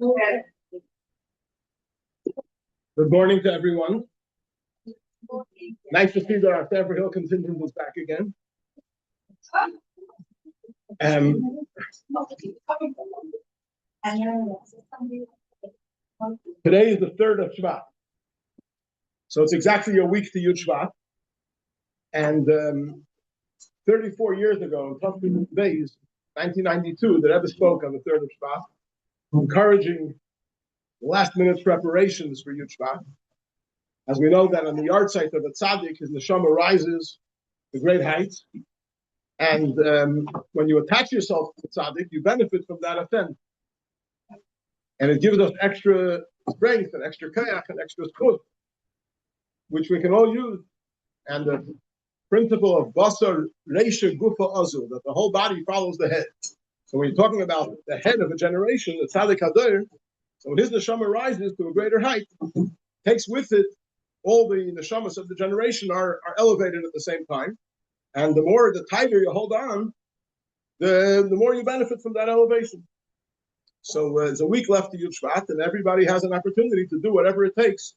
Good morning to everyone. Nice to see that our Stanford Hill contingent is back again. Today is the 3rd of Shvat. So it's exactly a week to Yud Shvat. And 34 years ago, in Tanya days, 1992, the Rebbe spoke on the 3rd of Shvat, encouraging last-minute preparations for Yud Shvat. As we know that on the yard site of a tzaddik, his neshama rises to great heights. And when you attach yourself to tzaddik, you benefit from that ascent. And it gives us extra strength and extra kayak and extra skut, which we can all use. And the principle of basar reisha gufa azu, that the whole body follows the head. So when you're talking about the head of a generation, the tzaddik hadir, so when his neshama rises to a greater height, takes with it all the neshamas of the generation are elevated at the same time. And the tighter you hold on, the more you benefit from that elevation. So there's a week left to Yud Shvat, and everybody has an opportunity to do whatever it takes,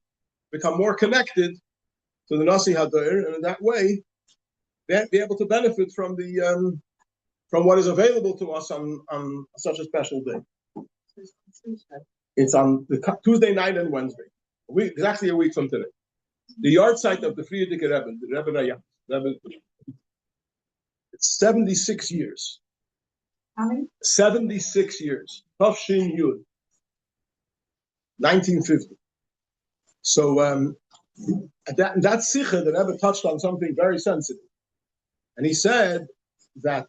become more connected to the Nasi Hadir, and in that way, be able to benefit from from what is available to us on such a special day. It's on the Tuesday night and Wednesday. Exactly a week from today. The yard site of the Frierdiker Rebbe, the Rebbe, it's 76 years. How many? 76 years. Tafshin Yud. 1950. So that Sikha, the Rebbe touched on something very sensitive. And he said that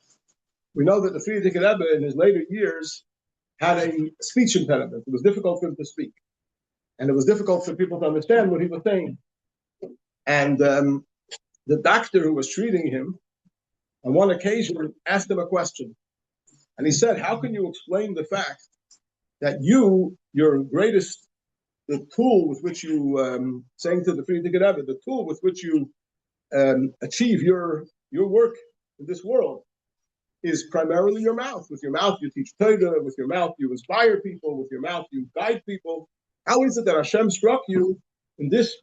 we know that the Frierdiker Rebbe in his later years had a speech impediment. It was difficult for him to speak. And it was difficult for people to understand what he was saying. And the doctor who was treating him, on one occasion, asked him a question. And he said, how can you explain the fact that your greatest, the tool with which you, saying to the Frierdiker Rebbe, the tool with which you achieve your work in this world is primarily your mouth. With your mouth, you teach Torah. With your mouth, you inspire people. With your mouth, you guide people. How is it that Hashem struck you in this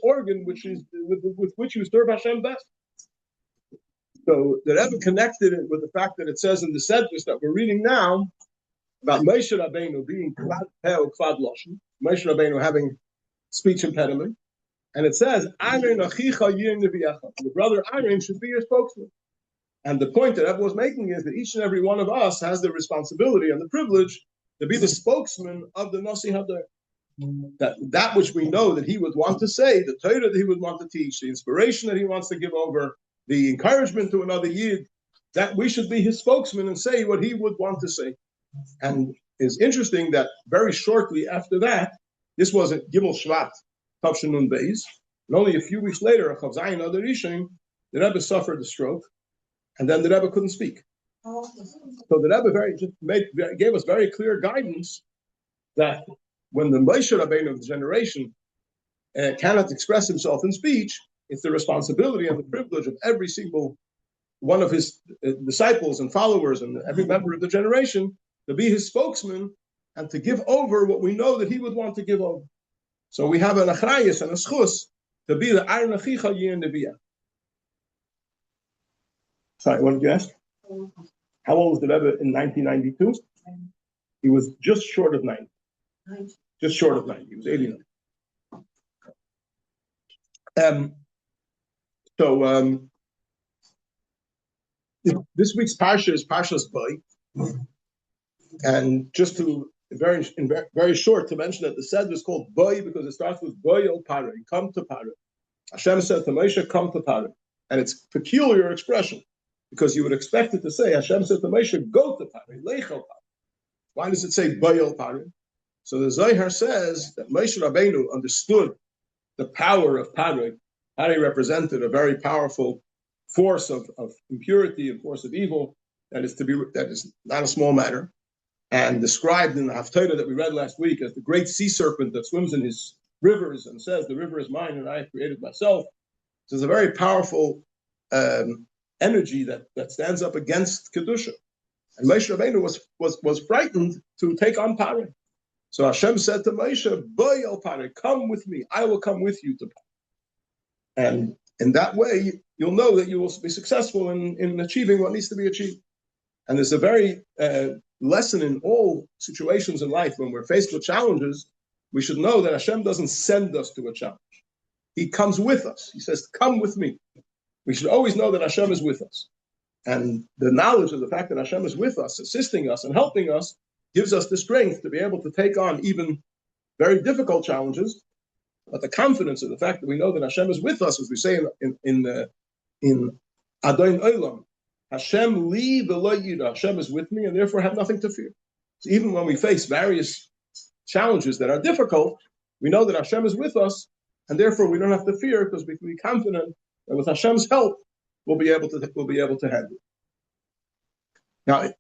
organ, which is with which you serve Hashem best? So the Rebbe connected it with the fact that it says in the Sedrus that we're reading now about Moshe Rabbeinu being kvad loshen, Moshe Rabbeinu having speech impediment, and it says Aaron achicha yin neviecha. Your brother Aaron should be your spokesman. And the point that Rebbe was making is that each and every one of us has the responsibility and the privilege to be the spokesman of the Nasi Hadir. That which we know that he would want to say, the Torah that he would want to teach, the inspiration that he wants to give over, the encouragement to another Yid, that we should be his spokesman and say what he would want to say. And it's interesting that very shortly after that, this was at Gimel Shvat, Tavshin Nun Beis, and only a few weeks later, Chav Zayin Adar Rishon, the Rebbe suffered a stroke, and then the Rebbe couldn't speak. So the Rebbe gave us very clear guidance that when the Moshe Rabbeinu of the generation cannot express himself in speech, it's the responsibility and the privilege of every single one of his disciples and followers and every member of the generation to be his spokesman and to give over what we know that he would want to give over. So we have an achrayus and a schus to be the Aaron Achicha Yin Nebiah. Sorry, what did you ask? How old was the Rebbe in 1992? He was just short of 90. Just short of 90. He was 89. This week's Parsha is Parshas Boy. And just to very short to mention that the Seder is called Boy because it starts with Boy el Parah, come to Parah. Hashem said to Moshe, come to Parah. And it's peculiar expression because you would expect it to say, Hashem said to Moshe, go to Parah, lech el Parah. Why does it say Boy el Parah? So the Zohar says that Moshe Rabbeinu understood the power of Parah. Parah represented a very powerful force of impurity, a force of evil that is not a small matter, and described in the Haftarah that we read last week as the great sea serpent that swims in his rivers and says, "The river is mine, and I have created myself." So it's a very powerful energy that stands up against kedusha. And Moshe Rabbeinu was frightened to take on Parah. So Hashem said to Moshe, "Boy el Pare, come with me. I will come with you to Pare." And in that way, you'll know that you will be successful in achieving what needs to be achieved. And there's a very lesson in all situations in life when we're faced with challenges. We should know that Hashem doesn't send us to a challenge. He comes with us. He says, "Come with me." We should always know that Hashem is with us. And the knowledge of the fact that Hashem is with us, assisting us and helping us, gives us the strength to be able to take on even very difficult challenges. But the confidence of the fact that we know that Hashem is with us, as we say in Adon Olam, Hashem li v'lo yida, Hashem is with me, and therefore have nothing to fear. So even when we face various challenges that are difficult, we know that Hashem is with us, and therefore we don't have to fear, because we can be confident that with Hashem's help, we'll be able to handle it. Now,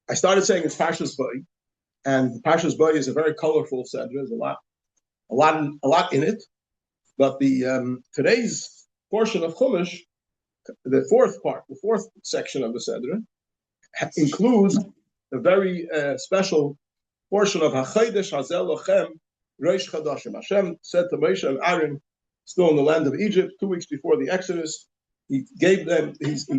I started saying it's Parshas Boy, and Parshas Boy is a very colorful sedra. There's a lot in it. But the today's portion of Chumash, the fourth section of the sedra, includes a very special portion of HaChodesh Hazel Lochem Rosh Chadashim. Hashem said to Moshe and Aaron, still in the land of Egypt, 2 weeks before the Exodus, he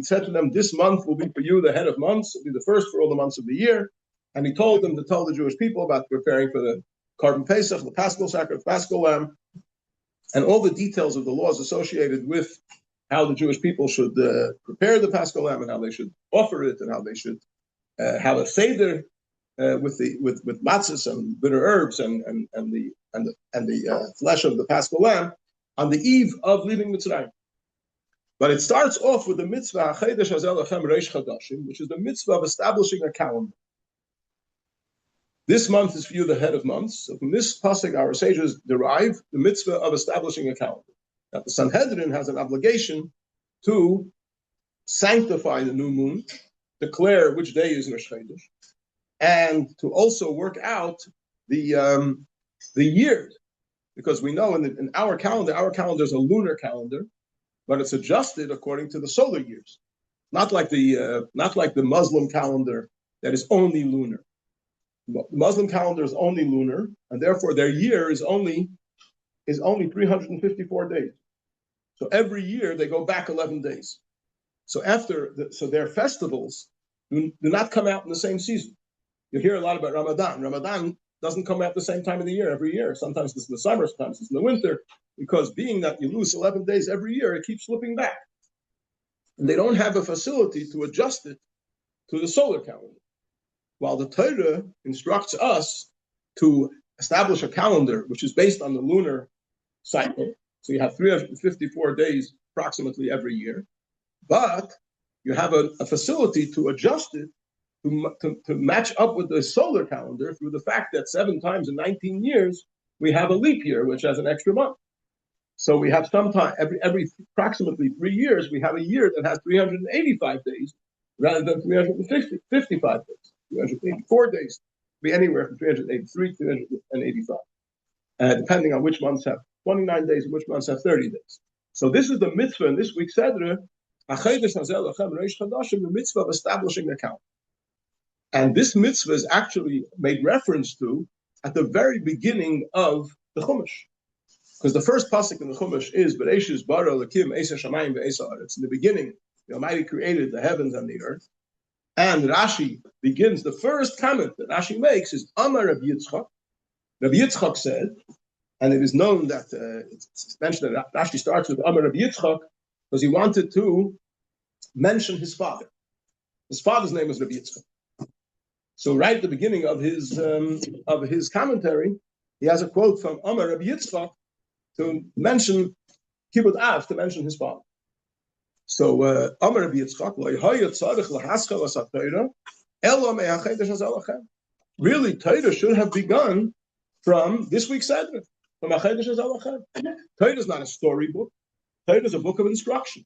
said to them, "This month will be for you the head of months. It'll be the first for all the months of the year." And he told them to tell the Jewish people about preparing for the Korban Pesach, the Paschal sacrifice, Paschal lamb, and all the details of the laws associated with how the Jewish people should prepare the Paschal lamb, and how they should offer it, and how they should have a seder with matzahs and bitter herbs and the flesh of the Paschal lamb on the eve of leaving Mitzrayim. But it starts off with the mitzvah HaChodesh Hazel Lochem Rosh Chadashim, which is the mitzvah of establishing a calendar. This month is for you the head of months. So from this pasuk, our sages derive the mitzvah of establishing a calendar. Now, the Sanhedrin has an obligation to sanctify the new moon, declare which day is Rosh Chodesh, and to also work out the years, because we know in our calendar is a lunar calendar, but it's adjusted according to the solar years, not like the Muslim calendar that is only lunar. The Muslim calendar is only lunar, and therefore their year is only 354 days. So every year they go back 11 days. So their festivals do not come out in the same season. You hear a lot about Ramadan. Ramadan doesn't come out the same time of the year every year. Sometimes it's in the summer, sometimes it's in the winter, because being that you lose 11 days every year, it keeps slipping back. And they don't have a facility to adjust it to the solar calendar. While the Torah instructs us to establish a calendar which is based on the lunar cycle, so you have 354 days approximately every year, but you have a facility to adjust it to match up with the solar calendar through the fact that 7 times in 19 years we have a leap year which has an extra month. So we have sometime every approximately 3 years we have a year that has 385 days rather than 355 days. 384 days, be anywhere from 383 to 385, depending on which months have 29 days and which months have 30 days. So this is the mitzvah in this week's Sedra, HaChodesh Hazel Lochem Rosh Chadashim, the mitzvah of establishing the calendar. And this mitzvah is actually made reference to at the very beginning of the Chumash. Because the first pasuk in the Chumash is Bereshis bara Elokim Eisa Shamayim ve'Eisa Haaretz. In the beginning, the Almighty created the heavens and the earth. And Rashi begins, the first comment that Rashi makes is Amar Rabbi Yitzchak. Rabbi Yitzchak said, and it is known that it's mentioned that Rashi starts with Amar Rabbi Yitzchak because he wanted to mention his father. His father's name was Rabbi Yitzchak. So right at the beginning of his commentary, he has a quote from Amar Rabbi Yitzchak to mention Kibbud Av, to mention his father. So Amar Rabbi Yitzchak, really, Torah should have begun from this week's Sedra, from HaChodesh Hazel Lochem. Torah is not a storybook. Torah is a book of instruction.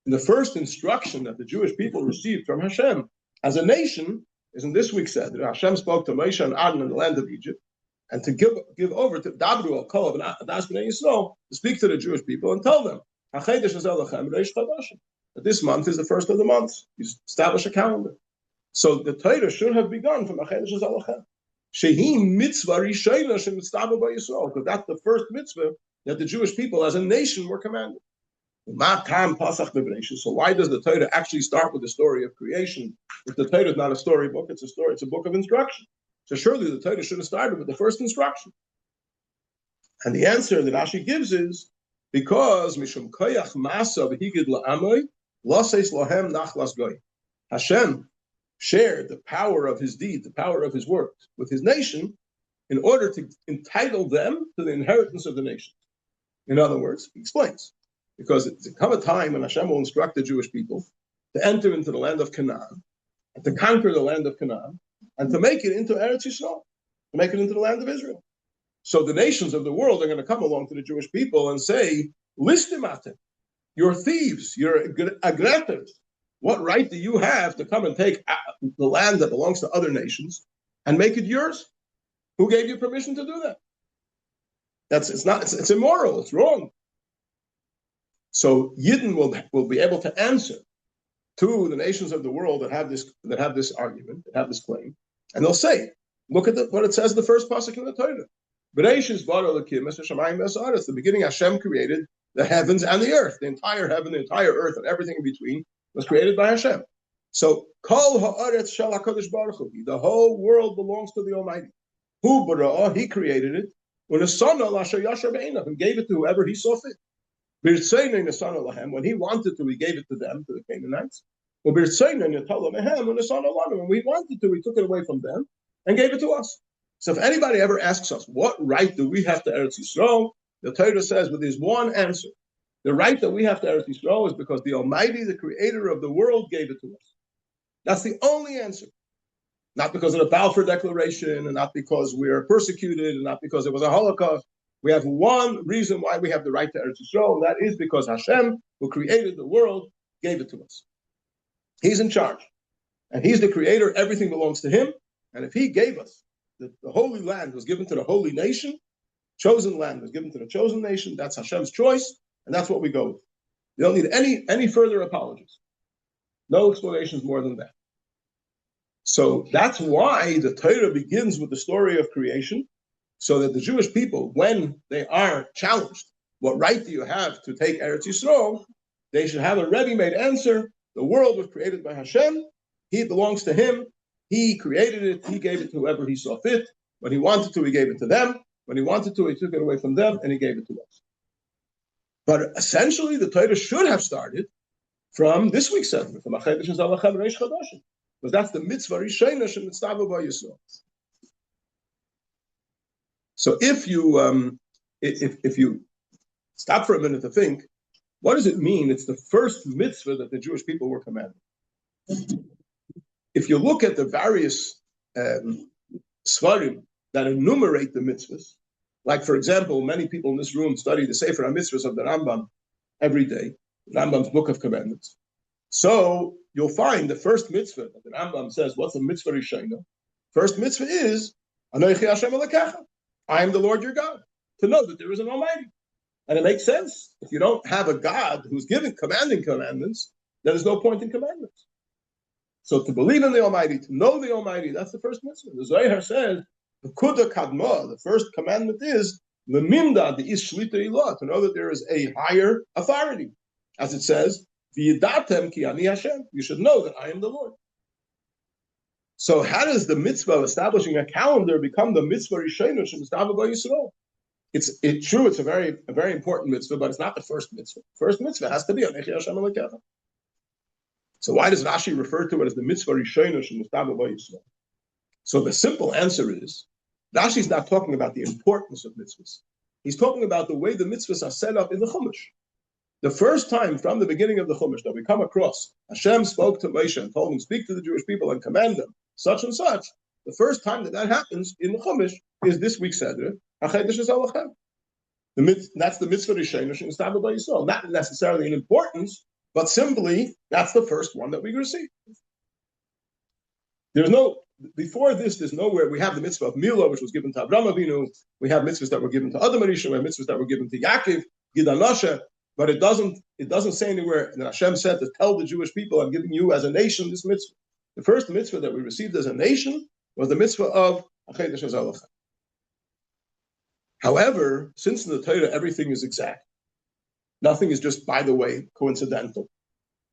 And the first instruction that the Jewish people received from Hashem as a nation is in this week's Sedra. Hashem spoke to Moshe and Aaron in the land of Egypt, and to give over to Dabru al Kol and Adas Bnei Yisrael, to speak to the Jewish people and tell them, HaChodesh Hazel Lochem Rosh Chadashim, that this month is the first of the months. You establish a calendar. So the Torah should have begun from HaChodesh Hazel Lochem. Shehi mitzvah rishayna shemitztavu by Yisrael, because that's the first mitzvah that the Jewish people as a nation were commanded. So why does the Torah actually start with the story of creation? If the Torah is not a storybook, it's a story, it's a book of instruction. So surely the Torah should have started with the first instruction. And the answer that Rashi gives is because Mishum Koyach Masa v'Higid la'Amoy Laseis Lohem Nachlas Goy. Hashem shared the power of his deed, the power of his work with his nation in order to entitle them to the inheritance of the nation. In other words, he explains, because it's come a time when Hashem will instruct the Jewish people to enter into the land of Canaan, and to conquer the land of Canaan, and to make it into Eretz Yisrael, to make it into the land of Israel. So the nations of the world are going to come along to the Jewish people and say, Listimatem, you're thieves, you're aggressors. What right do you have to come and take the land that belongs to other nations and make it yours? Who gave you permission to do that? It's immoral, it's wrong. So Yidden will be able to answer to the nations of the world that have this argument, that have this claim, and they'll say, look at what it says in the first pasuk in the Torah. The beginning, Hashem created the heavens and the earth, the entire heaven, the entire earth, and everything in between was created by Hashem. So Kol ha'aretz shel HaKadosh Baruch Hu, the whole world belongs to the Almighty. Hu bara'ah, he created it. When a son and gave it to whoever he saw fit. When he wanted to, he gave it to them, to the Canaanites. When we wanted to, he took it away from them and gave it to us. So if anybody ever asks us, what right do we have to Eretz Yisrael? The Torah says with his one answer, the right that we have to Eretz Yisrael is because the Almighty, the creator of the world, gave it to us. That's the only answer. Not because of the Balfour Declaration, and not because we're persecuted, and not because it was a Holocaust. We have one reason why we have the right to Eretz Yisrael, and that is because Hashem, who created the world, gave it to us. He's in charge. And he's the creator, everything belongs to him. And if he gave us, the holy land was given to the holy nation, chosen land was given to the chosen nation, that's Hashem's choice, and that's what we go with. You don't need any further apologies. No explanations more than that. So that's why the Torah begins with the story of creation, so that the Jewish people, when they are challenged, what right do you have to take Eretz Yisrael, they should have a ready-made answer. The world was created by Hashem. He belongs to him. He created it. He gave it to whoever he saw fit. When he wanted to, he gave it to them. When he wanted to, he took it away from them, and he gave it to us. But essentially, the Torah should have started from this week's segment, from Achedesh and Zalachem Reish Chadashim, because that's the mitzvah Rishayna Shemitztavu by Yisrael. So if you stop for a minute to think, what does it mean? It's the first mitzvah that the Jewish people were commanded. If you look at the various svarim that enumerate the mitzvahs, like for example, many people in this room study the Sefer HaMitzvahs of the Rambam every day, Rambam's Book of Commandments. So you'll find the first mitzvah that the Rambam says, what's a mitzvah rishayna? First mitzvah is, Anochi Hashem Elokecha, I am the Lord your God, to know that there is an Almighty. And it makes sense. If you don't have a God who's commanding commandments, then there's no point in commandments. So to believe in the Almighty, to know the Almighty, that's the first mitzvah. The Zohar says, the Kuda Kadma, the first commandment is, Lemimda, the Ish Shlita Ilah, to know that there is a higher authority. As it says, V'yidatem ki ani Hashem, you should know that I am the Lord. So how does the mitzvah of establishing a calendar become the mitzvah Rishayna Shemitztavu by Yisrael? It's true, it's a very important mitzvah, but it's not the first mitzvah. First mitzvah has to be Anochi Hashem Elokecha. So why does Rashi refer to it as the mitzvah Rishayna Shemitztavu by Yisrael? So the simple answer is, Rashi's not talking about the importance of mitzvahs. He's talking about the way the mitzvahs are set up in the Chumash. The first time from the beginning of the Chumash that we come across, Hashem spoke to Moshe and told him, speak to the Jewish people and command them, such and such. The first time that happens in the Chumash is this week's Seder, Achedesh Zalachem. That's the mitzvah Rishayna Shemitztavu by Yisrael. Not necessarily in importance, but simply that's the first one that we receive. Before this, there's nowhere. We have the mitzvah of Milah, which was given to Avraham Avinu. We have mitzvahs that were given to Adam Arisha. We have mitzvahs that were given to Yaakov, Gid Anasha. But it doesn't say anywhere that Hashem said to tell the Jewish people, I'm giving you as a nation this mitzvah. The first mitzvah that we received as a nation was the mitzvah of However, since in the Torah everything is exact, nothing is just, by the way, coincidental.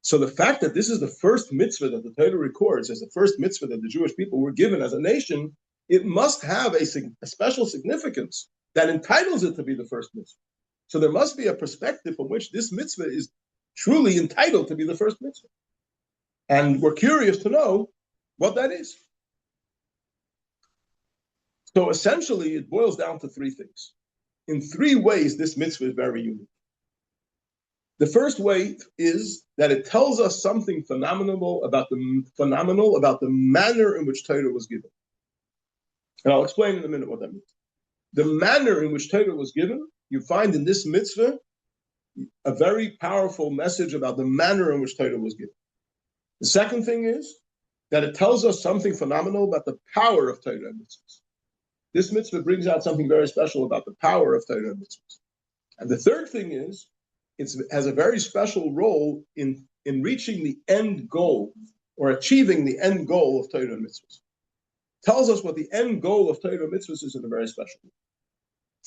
So the fact that this is the first mitzvah that the Torah records as the first mitzvah that the Jewish people were given as a nation, it must have a special significance that entitles it to be the first mitzvah. So there must be a perspective from which this mitzvah is truly entitled to be the first mitzvah. And we're curious to know what that is. So essentially, it boils down to three things. In three ways, this mitzvah is very unique. The first way is that it tells us something phenomenal about the manner in which Torah was given. And I'll explain in a minute what that means. The manner in which Torah was given, you find in this mitzvah a very powerful message about the manner in which Torah was given. The second thing is that it tells us something phenomenal about the power of Torah and mitzvahs. This mitzvah brings out something very special about the power of Torah and mitzvahs. And the third thing is, it has a very special role in reaching the end goal or achieving the end goal of Torah and mitzvahs. It tells us what the end goal of Torah and mitzvahs is in a very special way.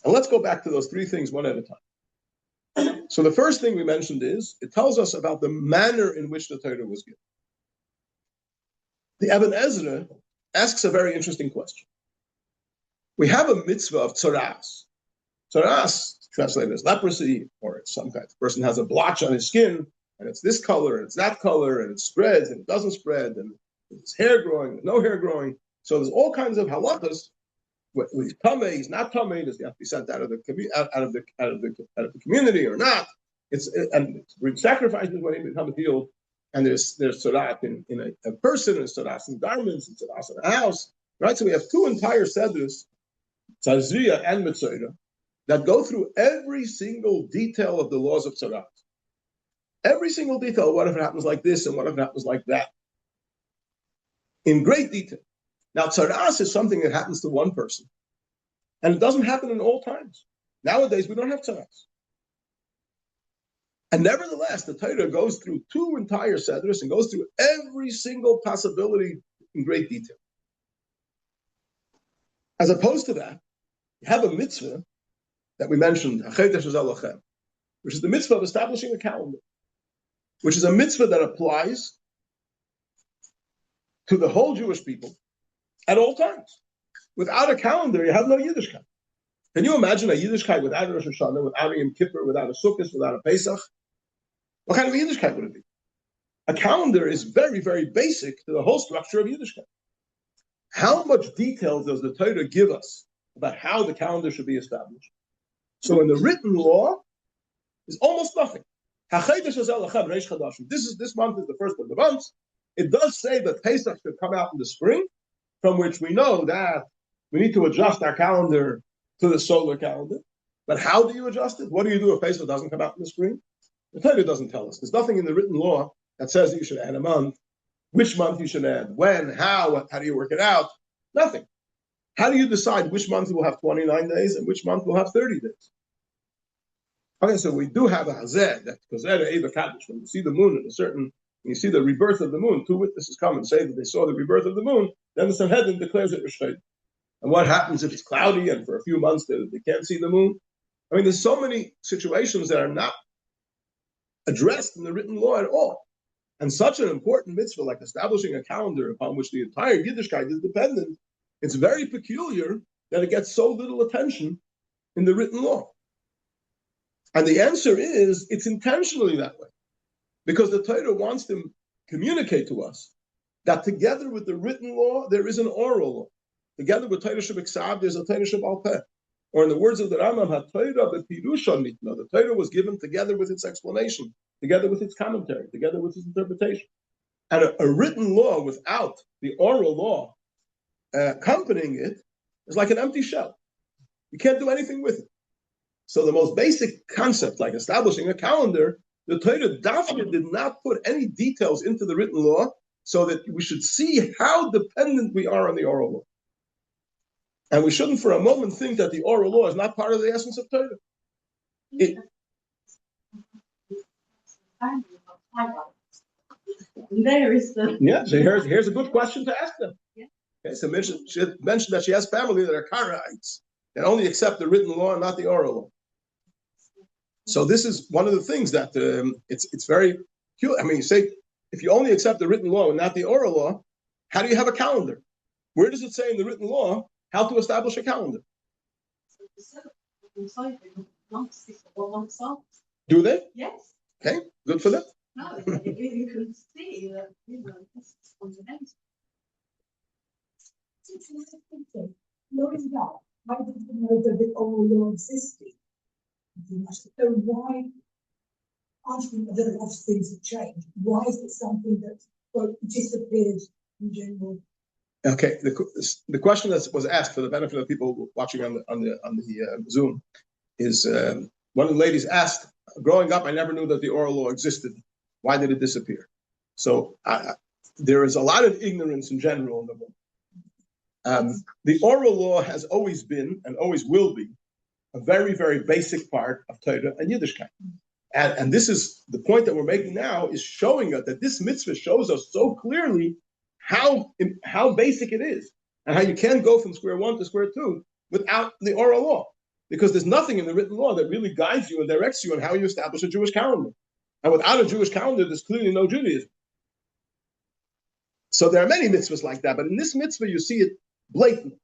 And let's go back to those three things one at a time. So the first thing we mentioned is, it tells us about the manner in which the Torah was given. The Eben Ezra asks a very interesting question. We have a mitzvah of tzoras. Tzoras, translated as leprosy, or it's some kind of person has a blotch on his skin, and it's this color, and it's that color, and it spreads, and it doesn't spread, and it's hair growing, and no hair growing. So there's all kinds of halachas. He's tamei, he's not tamei. Does he have to be sent out of the community or not? And sacrifices when he becomes healed. And there's tzorat in a person, there's tzorat in garments, and tzorat in a house, right? So we have two entire seders, tzazriya and mitzvah, that go through every single detail of the laws of tzorat. Every single detail. What if it happens like this, and what if it happens like that? In great detail. Now, tzaras is something that happens to one person, and it doesn't happen in all times. Nowadays, we don't have tzaras. And nevertheless, the Torah goes through two entire seders and goes through every single possibility in great detail. As opposed to that, you have a mitzvah that we mentioned, which is the mitzvah of establishing a calendar, which is a mitzvah that applies to the whole Jewish people at all times. Without a calendar, you have no Yiddishkeit. Can you imagine a Yiddishkeit without a Rosh Hashanah, without a Yom Kippur, without a Sukkot, without a Pesach? What kind of a Yiddishkeit would it be? A calendar is very, very basic to the whole structure of Yiddishkeit. How much detail does the Torah give us about how the calendar should be established? So in the written law, there's almost nothing. This month is the first of the months. It does say that Pesach should come out in the spring, from which we know that we need to adjust our calendar to the solar calendar. But how do you adjust it? What do you do if Pesach doesn't come out in the spring? The Torah doesn't tell us. There's nothing in the written law that says that you should add a month, which month you should add, when, how do you work it out? Nothing. How do you decide which month will have 29 days and which month will have 30 days? Okay, so we do have a hazeh, that when you see the moon at a certain, when you see the rebirth of the moon, two witnesses come and say that they saw the rebirth of the moon, then the Sanhedrin declares it Rosh Hashanah. And what happens if it's cloudy and for a few months they can't see the moon? I mean, there's so many situations that are not addressed in the written law at all. And such an important mitzvah like establishing a calendar upon which the entire Yiddishkeit is dependent, it's very peculiar that it gets so little attention in the written law. And the answer is, it's intentionally that way. Because the Torah wants to communicate to us that together with the written law, there is an oral law. Together with Torah Shebiksav, there's a Torah Shebal Peh. Or in the words of the Rambam, the Torah was given together with its explanation, together with its commentary, together with its interpretation. And a written law without the oral law accompanying it is like an empty shell. You can't do anything with it. So the most basic concept, like establishing a calendar, the Torah Dafka did not put any details into the written law so that we should see how dependent we are on the oral law. And we shouldn't for a moment think that the oral law is not part of the essence of Torah. There is the... Yeah, so here's a good question to ask them. Yeah. Okay, so she mentioned that she has family that are Karaites and only accept the written law and not the oral law. So this is one of the things that it's very cute. I mean, you say if you only accept the written law and not the oral law, how do you have a calendar? Where does it say in the written law how to establish a calendar? Do they? Yes. Okay, good for them. No, you can see that, this is spontaneous. Knowing that, why did you know that the oral law existed? So why, after that a lot of things have changed, why is it something that disappeared in general? Okay, the question that was asked for the benefit of people watching on the Zoom is one of the ladies asked, growing up, I never knew that the oral law existed. Why did it disappear? So there is a lot of ignorance in general in the world. The oral law has always been and always will be a very, very basic part of Torah and Yiddishkeit. And this is the point that we're making now, is showing us that this mitzvah shows us so clearly how basic it is and how you can't go from square one to square two without the oral law. Because there's nothing in the written law that really guides you and directs you on how you establish a Jewish calendar. And without a Jewish calendar, there's clearly no Judaism. So there are many mitzvahs like that, but in this mitzvah, you see it blatant.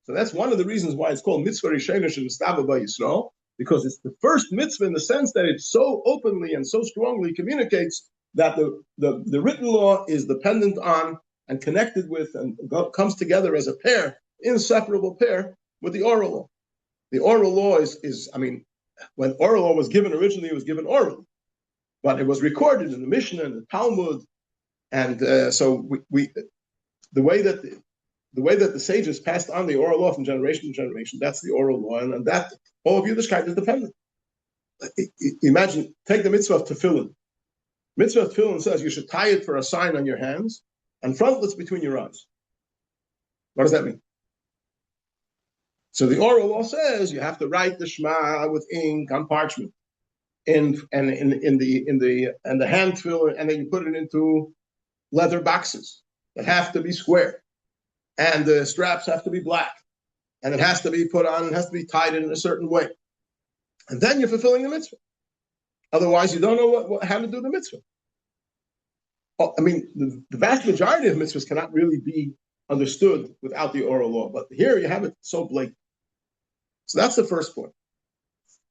So that's one of the reasons why it's called mitzvah Rishona Shenistava by Yisrael, because it's the first mitzvah in the sense that it so openly and so strongly communicates that the written law is dependent on and connected with and comes together as a pair, inseparable pair, with the oral law. The oral law is when oral law was given originally, it was given orally, but it was recorded in the Mishnah and the Talmud, and so the way that the sages passed on the oral law from generation to generation, that's the oral law, and that all of Yiddishkeit is dependent. Imagine, take the mitzvah of tefillin. Mitzvah of tefillin says you should tie it for a sign on your hands and frontlets between your eyes. What does that mean? So the oral law says you have to write the Shema with ink on parchment, and in the hand tefillin, and then you put it into leather boxes that have to be square, and the straps have to be black, and it has to be put on, it has to be tied in a certain way, and then you're fulfilling the mitzvah. Otherwise, you don't know how to do the mitzvah. The vast majority of mitzvahs cannot really be understood without the oral law, but here you have it so blatant. So that's the first point.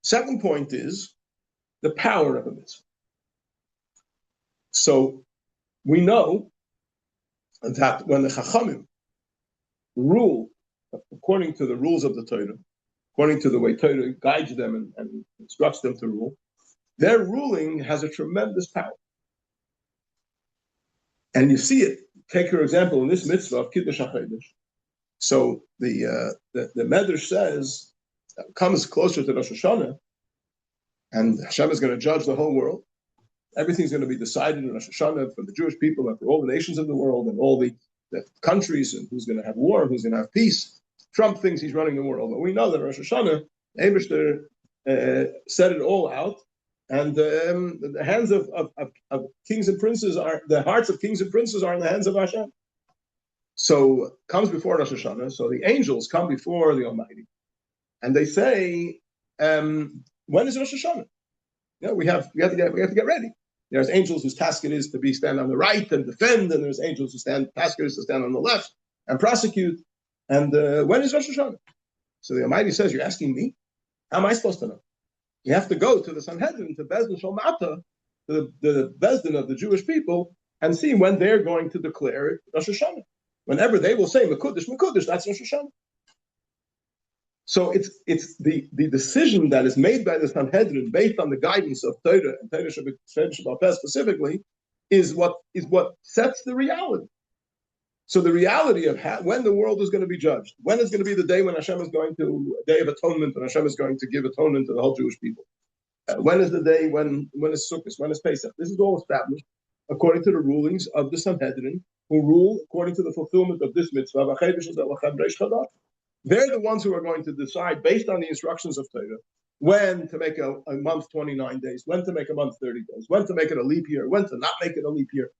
Second point is the power of a mitzvah. So we know that when the Chachamim rule according to the rules of the Torah, according to the way Torah guides them and instructs them to rule, their ruling has a tremendous power. And you see it. Take your example in this mitzvah of Kiddush HaChodesh. So the Medrash says, comes closer to Rosh Hashanah, and Hashem is going to judge the whole world. Everything's going to be decided in Rosh Hashanah for the Jewish people and for all the nations of the world and all the countries, and who's going to have war and who's going to have peace. Trump thinks he's running the world, but we know that Rosh Hashanah, Eibishter set it all out, and the hands of kings and princes the hearts of kings and princes are in the hands of Hashem. So comes before Rosh Hashanah. So the angels come before the Almighty, and they say, "When is Rosh Hashanah? Yeah, we have to get ready." There's angels whose task it is to stand on the right and defend, and there's angels whose task it is to stand on the left and prosecute. And when is Rosh Hashanah? So the Almighty says, "You're asking me? How am I supposed to know? You have to go to the Sanhedrin, to Bezdin Shalmata, to the Bezdin of the Jewish people, and see when they're going to declare Rosh Hashanah. Whenever they will say Mekudesh, Mekudesh, that's Rosh Hashanah." So it's the decision that is made by the Sanhedrin based on the guidance of Torah and Torah Shabbat specifically is what sets the reality. So the reality of when the world is going to be judged, when is going to be the day when Hashem is going to, a day of atonement, and Hashem is going to give atonement to the whole Jewish people. When is the day when is Sukkot, when is Pesach? This is all established according to the rulings of the Sanhedrin, who rule according to the fulfillment of this mitzvah. They're the ones who are going to decide, based on the instructions of Torah, when to make a month 29 days, when to make a month 30 days, when to make it a leap year, when to not make it a leap year.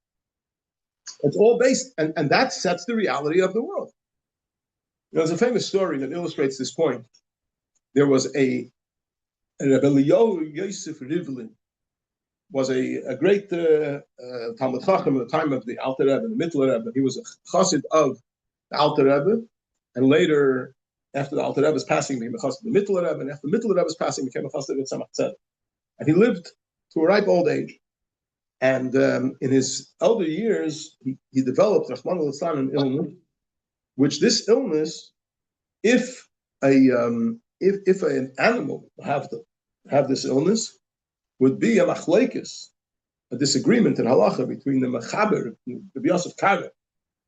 It's all based, and that sets the reality of the world. There's a famous story that illustrates this point. There was a Rabbi Yosef Rivlin, was a great Talmud Chacham at the time of the Alter Rebbe, the Mittler Rebbe. He was a chassid of the Alter Rebbe, and later, after the Alter Rebbe's passing, became a chassid of the Mittler Rebbe, and after the Mittler Rebbe's passing, became a chassid of Tzemach Tzedek. And he lived to a ripe old age. And in his elder years, he developed Rahman al-Islam an illness, which this illness, if an animal have this illness, would be a machlekes, a disagreement in halacha between the mechaber, the Yosef Kara,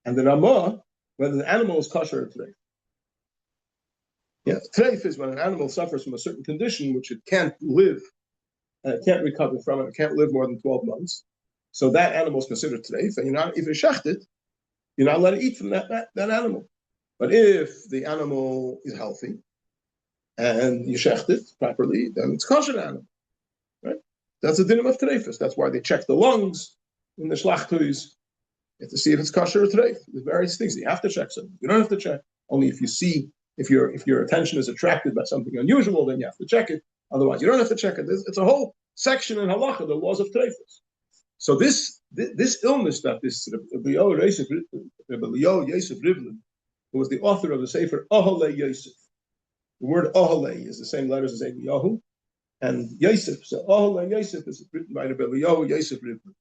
and the Ramah, whether the animal is kosher or treif. Yeah, treif is when an animal suffers from a certain condition which it can't live, can't recover from, and it can't live more than 12 months. So that animal is considered treif, and if you shecht it, you're not allowed to eat from that animal. But if the animal is healthy and you shecht it properly, then it's kosher animal. Right? That's the dinim of treifus. That's why they check the lungs in the shlachtus. You have to see if it's kosher or treif. There's various things. You have to check something. You don't have to check. Only if you see, if your attention is attracted by something unusual, then you have to check it. Otherwise, you don't have to check it. It's a whole section in halacha, the laws of treifus. So this illness that this Rabbi Yosef Rivlin, who was the author of the Sefer Oholei Yosef. The word Oholei is the same letters as Eliyahu, and Yosef. So Oholei Yosef is written by Rabbi Yosef Rivlin.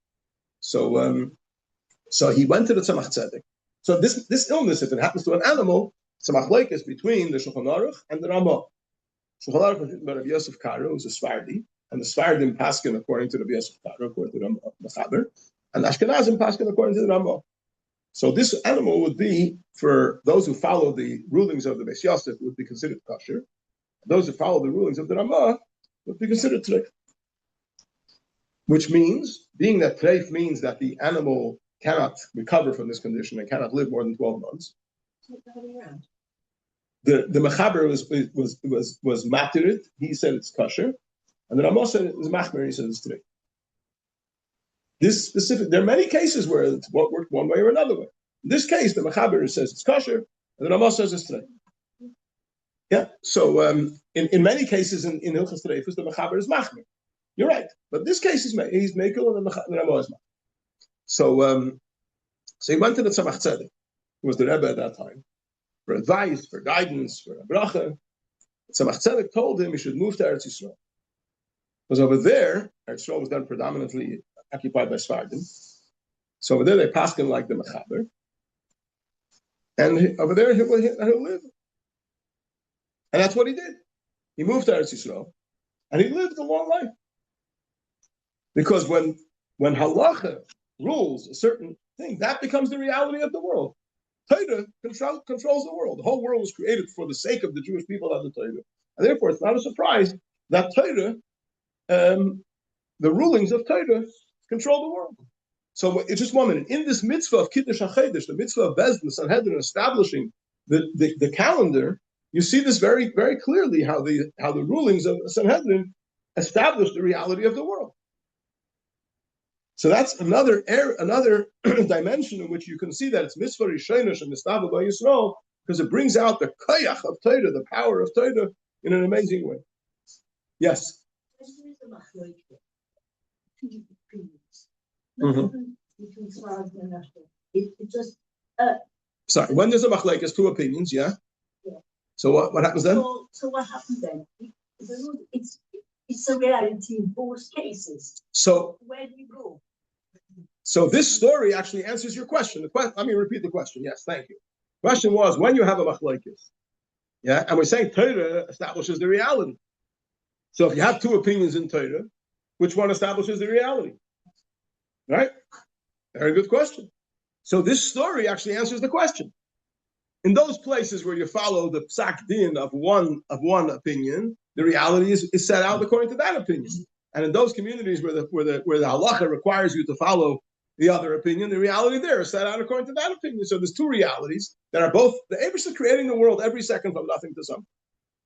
So he went to the Tzemach Tzedek. So this illness, if it happens to an animal, it's a machlekes between the Shulchan Aruch and the Ramah. Shulchan Aruch was written by Rabbi Yosef Karo, who's a Sfardi, and the Sfardim paskin according to Rabbi Yosef Karo, according to the Mechaber, and Ashkenazim paskin according to the Ramah. So this animal would be, for those who follow the rulings of the Beis Yosef, would be considered kosher. Those who follow the rulings of the Ramah would be considered treif. Which means, being that treif means that the animal cannot recover from this condition and cannot live more than 12 months. The Mechaber was matirit. He said it's kosher, and the Ramah said it was machmer. He said it's treif. This specific, there are many cases where it's worked one way or another way. In this case, the Mechaber says it's kosher, and the Ramah says it's treif. Yeah. So in many cases in Hilchas Treifus, the Mechaber is machmer. You're right, but this case he's mekel and the Ramah is machmer. So he went to the Tzemach Tzedek, who was the Rebbe at that time, for advice, for guidance, for a bracha. Tzemach Tzedek told him he should move to Eretz Yisrael, because over there, Eretz Yisrael was then predominantly occupied by Sfardim. So over there they passed him like the Mechaber, and over there he'll live. And that's what he did. He moved to Eretz Yisrael, and he lived a long life. Because when halacha rules a certain thing, that becomes the reality of the world. Torah controls the world. The whole world was created for the sake of the Jewish people of the Torah. And therefore, it's not a surprise that Torah, the rulings of Torah, control the world. So it's just 1 minute. In this mitzvah of Kiddush HaChedesh, the mitzvah of Bezdin, Sanhedrin, establishing the calendar, you see this very, very clearly how the rulings of Sanhedrin establish the reality of the world. So that's another dimension in which you can see that it's mitzvah rishonos and mitzvah by Yisrael, because it brings out the koyach of Torah, the power of Torah, in an amazing way. Yes. Sorry, when there's a machlekes, two opinions, yeah. So what happens then? So what happens then? It's a reality in both cases. So where do you go? So this story actually answers your question. Let me repeat the question. Yes, thank you. The question was, when you have a machlekes, yeah, and we're saying Torah establishes the reality. So if you have two opinions in Torah, which one establishes the reality? Right? Very good question. So this story actually answers the question. In those places where you follow the psak din of one opinion, the reality is set out according to that opinion. And in those communities where the halacha requires you to follow the other opinion, the reality there is set out according to that opinion. So there's two realities that are both, the Eibush is creating the world every second from nothing to something.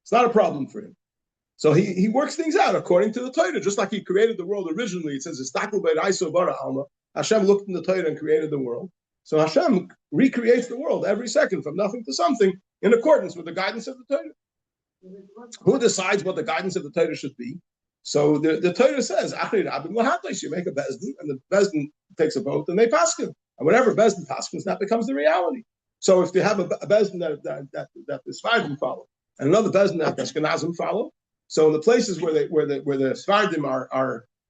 It's not a problem for him. So he works things out according to the Torah, just like he created the world originally. It says, Hashem looked in the Torah and created the world. So Hashem recreates the world every second from nothing to something in accordance with the guidance of the Torah. Who decides what the guidance of the Torah should be? So the Torah says, Achri Rabbi Lahatais, you make a bezdin, and the bezdin takes a vote, and they paskin. And whatever bezdin paskins, that becomes the reality. So if they have a bezdin that the Sfardim follow, and another bezdin that the Ashkenazim follow, so in the places where the Sfardim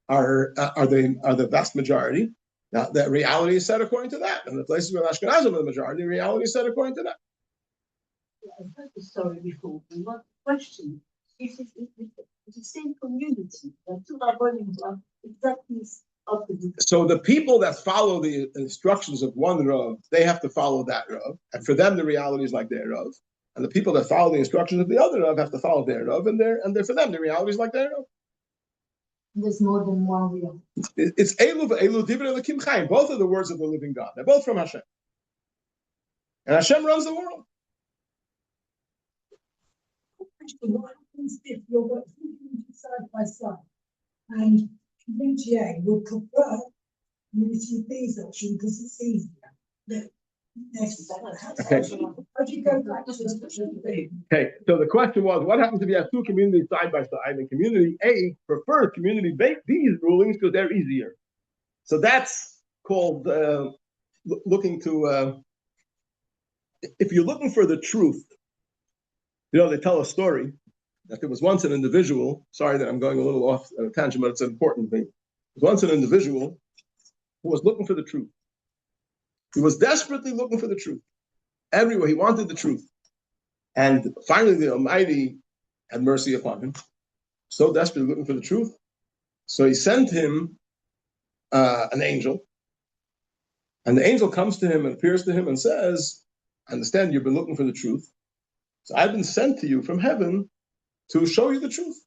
are the vast majority, now the reality is set according to that. And the places where the Ashkenazim are the majority, the reality is set according to that. I've heard the story before, and one question is it's the same community. The two Rabbanim are exactly opposite. So the people that follow the instructions of one Rav, they have to follow that Rav. And for them, the reality is like their Rav. And the people that follow the instructions of the other Rav have to follow their Rav. And for them, the reality is like their Rav. There's more than one Rav. It's Elu Divrei Elokim Chaim. Both are the words of the living God. They're both from Hashem. And Hashem runs the world. What happens if you're working side by side and community A would prefer community B's option because it's easier? Okay. How do you go back to the Okay, so the question was, what happens if you have two communities side by side and community A prefers community B's rulings because they're easier? So that's called looking to, if you're looking for the truth, they tell a story that there was once an individual, sorry that I'm going a little off a tangent, but it's an important thing. There was once an individual who was looking for the truth. He was desperately looking for the truth. Everywhere, he wanted the truth. And finally, the Almighty had mercy upon him. So desperately looking for the truth. So he sent him an angel. And the angel comes to him and appears to him and says, I understand you've been looking for the truth. So I've been sent to you from heaven to show you the truth,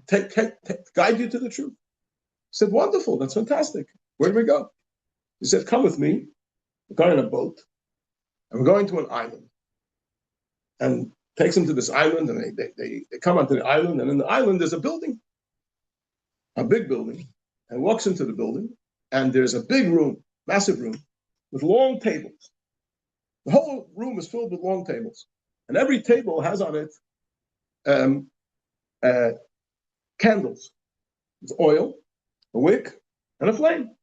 to guide you to the truth. He said, wonderful, that's fantastic. Where do we go? He said, come with me. We're going on a boat, and we're going to an island. And takes them to this island, and they come onto the island, and in the island there's a building, a big building, and walks into the building, and there's a big room, massive room, with long tables. The whole room is filled with long tables. And every table has on it candles with oil, a wick, and a flame.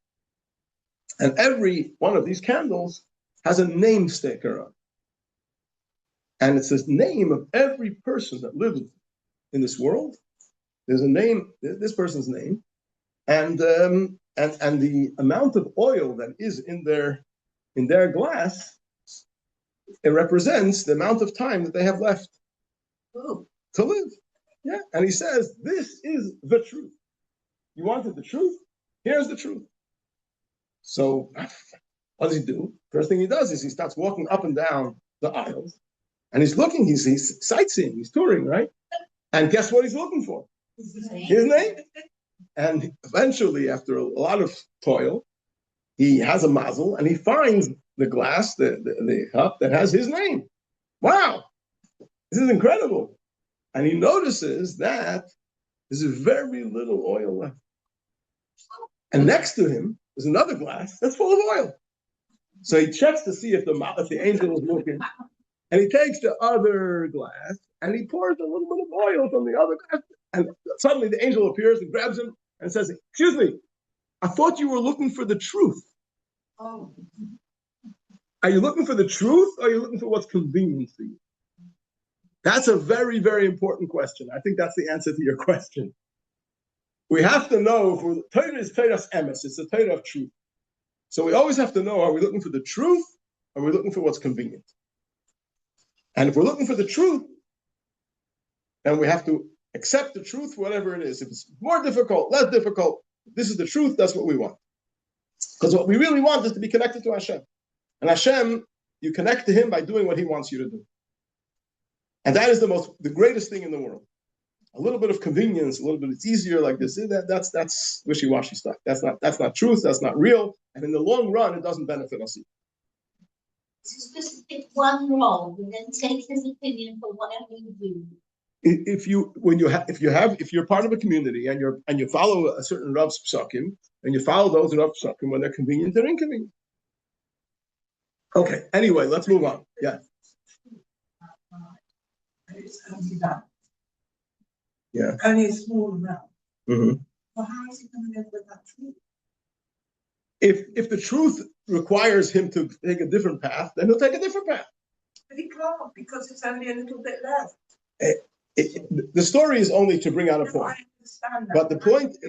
And every one of these candles has a name sticker on. And it's the name of every person that lives in this world. There's a name, this person's name, and the amount of oil that is in their glass, it represents the amount of time that they have left to live. Yeah, and he says, this is the truth. You wanted the truth? Here's the truth. So what does he do? First thing he does is he starts walking up and down the aisles, and he's looking, he's sightseeing, he's touring, right? And guess what he's looking for? His name. And eventually, after a lot of toil, he has a mazel, and he finds the glass, the cup that has his name. Wow, this is incredible. And he notices that there's very little oil left. And next to him is another glass that's full of oil. So he checks to see if the angel is looking, and he takes the other glass and he pours a little bit of oil from the other glass. And suddenly the angel appears and grabs him and says, "Excuse me, I thought you were looking for the truth. Oh. Are you looking for the truth, or are you looking for what's convenient for you?" That's a very, very important question. I think that's the answer to your question. We have to know, if Torah is Torah's emes, it's the Torah of truth. So we always have to know, are we looking for the truth, or are we looking for what's convenient? And if we're looking for the truth, then we have to accept the truth, whatever it is. If it's more difficult, less difficult, this is the truth, that's what we want. Because what we really want is to be connected to Hashem. And Hashem, you connect to Him by doing what He wants you to do. And that is the greatest thing in the world. A little bit of convenience, a little bit, it's easier like this. That's wishy-washy stuff. That's not truth, that's not real. And in the long run, it doesn't benefit us either. It's just pick one role and then take his opinion for whatever you do. If you're part of a community and you follow a certain Rav's psakim, and you follow those Rav's psakim when they're convenient, they're inconvenient. Okay, anyway, let's move on. Yeah. It's only that. Yeah. Only a small amount. Mm-hmm. Well, how is he going to live with that truth? If the truth requires him to take a different path, then he'll take a different path. But he can't because it's only a little bit left. The story is only to bring out a point. I understand that. But the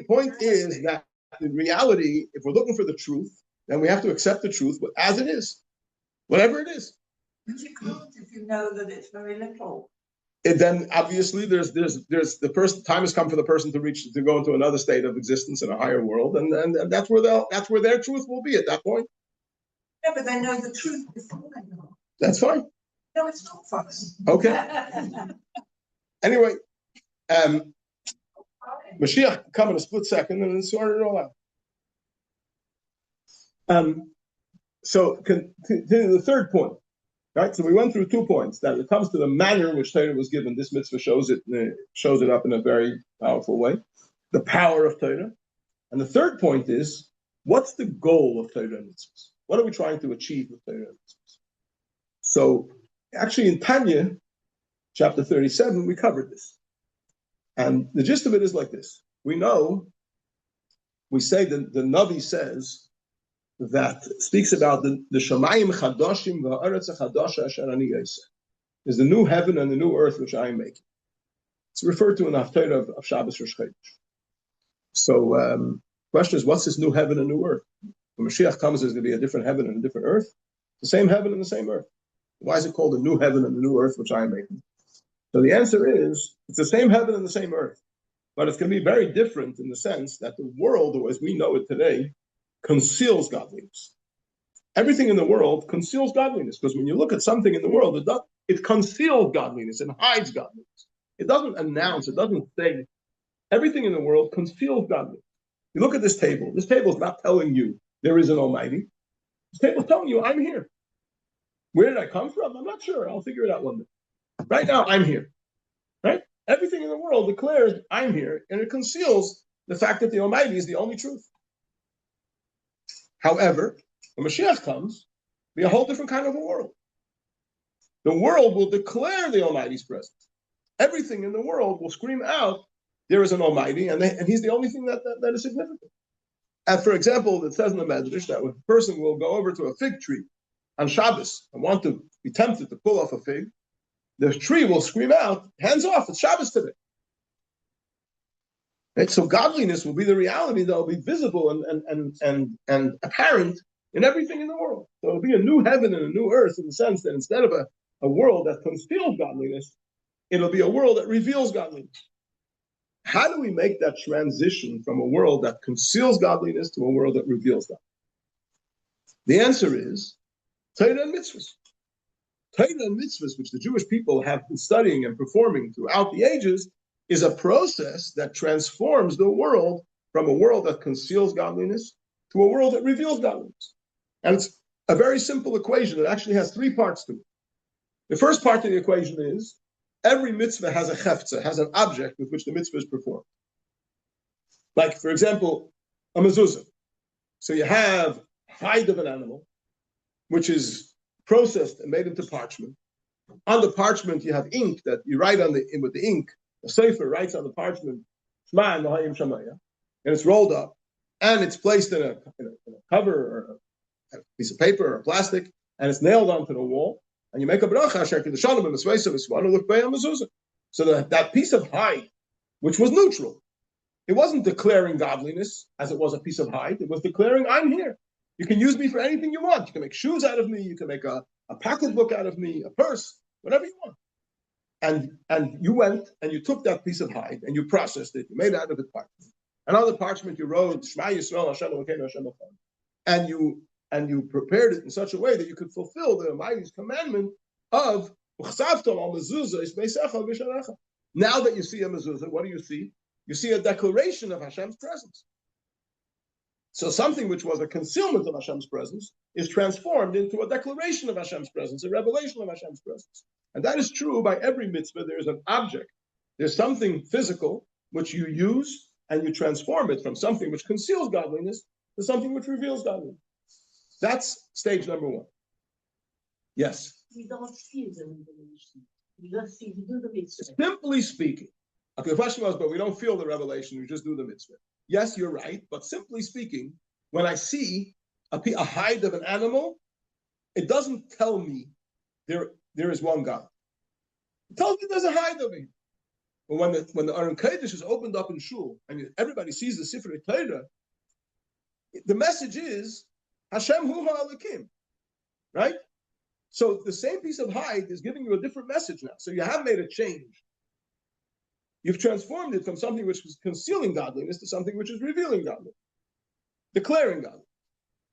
point is that in reality, if we're looking for the truth, then we have to accept the truth as it is, whatever it is. But you can't if you know that it's very little. And then obviously there's the person, time has come for the person to go into another state of existence in a higher world, and that's where their truth will be at that point. Yeah, but they know the truth before they know. That's fine. No, it's not fun. Okay. Anyway, Mashiach come in a split second and then sort it all out. So continue the third point. Right, so we went through 2 points. That it comes to the manner in which Torah was given. This mitzvah shows it up in a very powerful way. The power of Torah, and the third point is, what's the goal of Torah and mitzvahs? What are we trying to achieve with Torah and mitzvahs? So, actually, in Tanya, chapter 37, we covered this, and the gist of it is like this: we say that the Navi says. That speaks about the Shamayim Chadoshim v'Haaretz Chadosha Asher Ani Yoseh. Is the new heaven and the new earth which I am making. It's referred to in the Haftarah of Shabbos Rosh Chodesh. So, the question is, what's this new heaven and new earth? When Mashiach comes, there's going to be a different heaven and a different earth. The same heaven and the same earth. Why is it called the new heaven and the new earth which I am making? So the answer is, it's the same heaven and the same earth. But it's going to be very different in the sense that the world, as we know it today, conceals godliness. Everything in the world conceals godliness, because when you look at something in the world, it conceals godliness and hides godliness. It doesn't announce, it doesn't say. Everything in the world conceals godliness. You look at this table. This table is not telling you there is an Almighty. This table is telling you I'm here. Where did I come from? I'm not sure. I'll figure it out one day. Right now, I'm here. Right? Everything in the world declares I'm here, and it conceals the fact that the Almighty is the only truth. However, when Mashiach comes, it'll be a whole different kind of a world. The world will declare the Almighty's presence. Everything in the world will scream out, there is an Almighty, and He's the only thing that is significant. And for example, it says in the Medrash that when a person will go over to a fig tree on Shabbos and want to be tempted to pull off a fig, the tree will scream out, hands off, it's Shabbos today. Right? So godliness will be the reality that will be visible and apparent in everything in the world. So it'll be a new heaven and a new earth in the sense that instead of a world that conceals godliness, it'll be a world that reveals godliness. How do we make that transition from a world that conceals godliness to a world that reveals godliness? The answer is Torah and mitzvahs. Torah and mitzvahs, which the Jewish people have been studying and performing throughout the ages, is a process that transforms the world from a world that conceals godliness to a world that reveals godliness. And it's a very simple equation. It actually has 3 parts to it. The first part of the equation is every mitzvah has a chefza, has an object with which the mitzvah is performed. Like, for example, a mezuzah. So you have hide of an animal, which is processed and made into parchment. On the parchment, you have ink that you write with the ink. The sefer writes on the parchment, Shema and Lahayim Shamaya, and it's rolled up, and it's placed in a cover or a piece of paper or plastic, and it's nailed onto the wall, and you make a bracha, so that piece of hide, which was neutral, it wasn't declaring godliness as it was a piece of hide, it was declaring, I'm here. You can use me for anything you want. You can make shoes out of me, you can make a pocketbook out of me, a purse, whatever you want. And you went and you took that piece of hide and you processed it. You made out of it parchment. And on the parchment you wrote Shema Yisrael Hashem Elokeinu Hashem Echad. And you prepared it in such a way that you could fulfill the Almighty's commandment of now that you see a mezuzah, what do you see? You see a declaration of Hashem's presence. So something which was a concealment of Hashem's presence is transformed into a declaration of Hashem's presence, a revelation of Hashem's presence. And that is true by every mitzvah. There's an object. There's something physical which you use and you transform it from something which conceals godliness to something which reveals godliness. That's stage number 1. Yes. We don't feel the revelation. We just see, we do the mitzvah. Simply speaking, okay, the question was, but we don't feel the revelation, we just do the mitzvah. Yes, you're right, but simply speaking, when I see a hide of an animal, it doesn't tell me there is one God. It tells me there's a hide of it. But when the Aron Kodesh is opened up in Shul, and everybody sees the Sifrei Torah, the message is Hashem Hu Ha'alakim, right? So the same piece of hide is giving you a different message now. So you have made a change. You've transformed it from something which was concealing godliness to something which is revealing godliness, declaring godliness.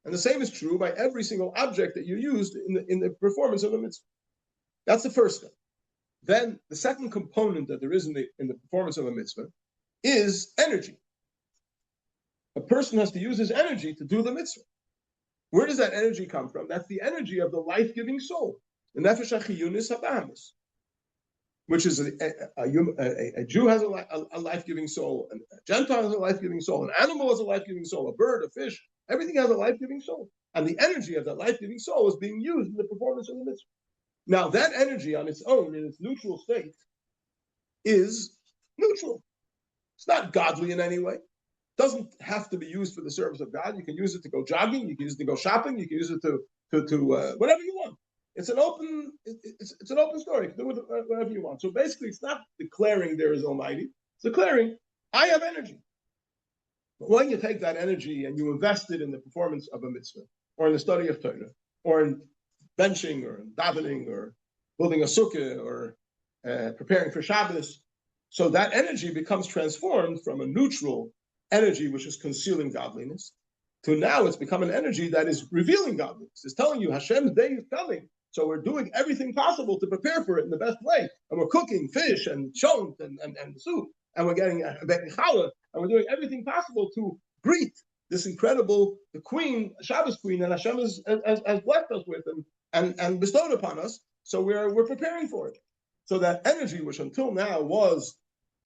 And the same is true by every single object that you used in the performance of the mitzvah. That's the first step. Then the second component that there is in the performance of a mitzvah is energy. A person has to use his energy to do the mitzvah. Where does that energy come from? That's the energy of the life-giving soul, the nefesh hachiyunis habahamis, which is a Jew has a life-giving soul, a Gentile has a life-giving soul, an animal has a life-giving soul, a bird, a fish, everything has a life-giving soul. And the energy of that life-giving soul is being used in the performance of the mitzvah. Now, that energy on its own, in its neutral state, is neutral. It's not godly in any way. It doesn't have to be used for the service of God. You can use it to go jogging, you can use it to go shopping, you can use it to whatever you want. It's an open story. You can do whatever you want. So basically, it's not declaring there is Almighty. It's declaring, I have energy. But when you take that energy and you invest it in the performance of a mitzvah, or in the study of Torah, or in benching, or in davening, or building a sukkah, or preparing for Shabbos, so that energy becomes transformed from a neutral energy which is concealing godliness to now it's become an energy that is revealing godliness. It's telling you Hashem's day is coming. So we're doing everything possible to prepare for it in the best way. And we're cooking fish and shont and soup. And we're getting a challah. And we're doing everything possible to greet this incredible, the queen, Shabbos queen, that Hashem has blessed us with and bestowed upon us. So we're preparing for it. So that energy, which until now was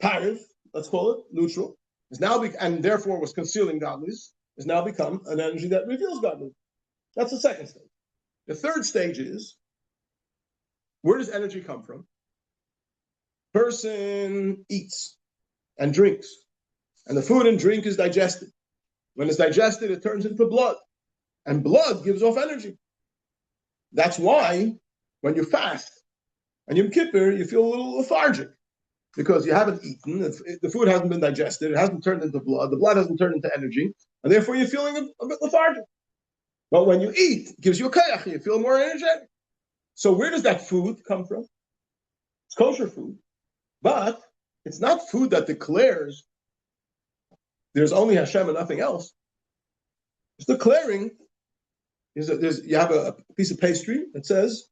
pariv, let's call it, neutral, is now and therefore was concealing godliness, has now become an energy that reveals godliness. That's the second stage. The third stage is, where does energy come from? Person eats and drinks, and the food and drink is digested. When it's digested, it turns into blood, and blood gives off energy. That's why when you fast and Yom Kippur, you feel a little lethargic, because you haven't eaten, the food hasn't been digested, it hasn't turned into blood, the blood hasn't turned into energy, and therefore you're feeling a bit lethargic. But when you eat, it gives you a kayach, you feel more energetic. So where does that food come from? It's kosher food, but it's not food that declares there's only Hashem and nothing else. It's declaring you have a piece of pastry that says,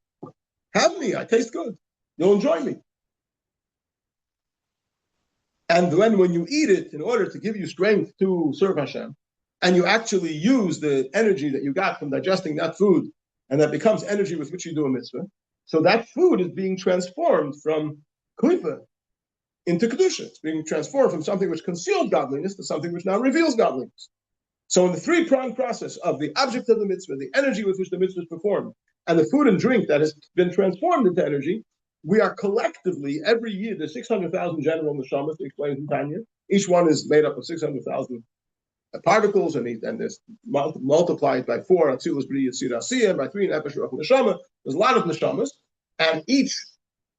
have me, I taste good, you'll enjoy me. And when you eat it, in order to give you strength to serve Hashem, and you actually use the energy that you got from digesting that food, and that becomes energy with which you do a mitzvah, so that food is being transformed from klipa into kedusha. It's being transformed from something which concealed godliness to something which now reveals godliness. So in the three-pronged process of the object of the mitzvah, the energy with which the mitzvah is performed, and the food and drink that has been transformed into energy, we are collectively, every year, there's 600,000 general neshamas, to explain in Tanya. Each one is made up of 600,000 particles, and there's multiplied by 4, Atzilus B'ri Yitzir Asiyah, by 3, Nefesh Ruach Neshama. There's a lot of neshamas, and each